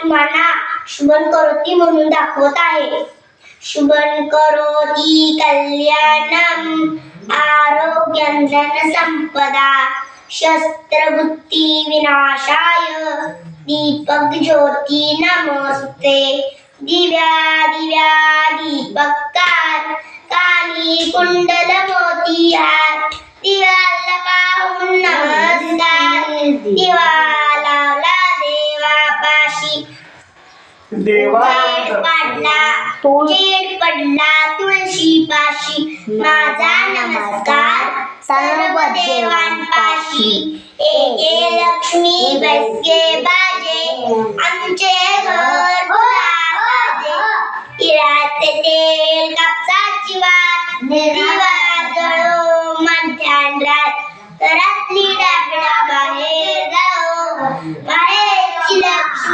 तुम्हाला शुभं करोती म्हणून दाखवत आहे. शुभं करोती कल्याणं आरोग्यं धनसंपदा शस्त्रबुद्धी विनाशाय दीपक ज्योती नमोस्ते. दिव्या दिव्या दीपककार कानी कुंडल मोती हार दिव्याला पाहून नमस्कार दिवा लावला देवापाशी चेड पडला तुळशी पाशी माझा नमस्कार सर्व देवांपाशी. एके लक्ष्मी बैसके बाजे आमचे घर भोला बाजे. तिळाचे तेल कापसाची वात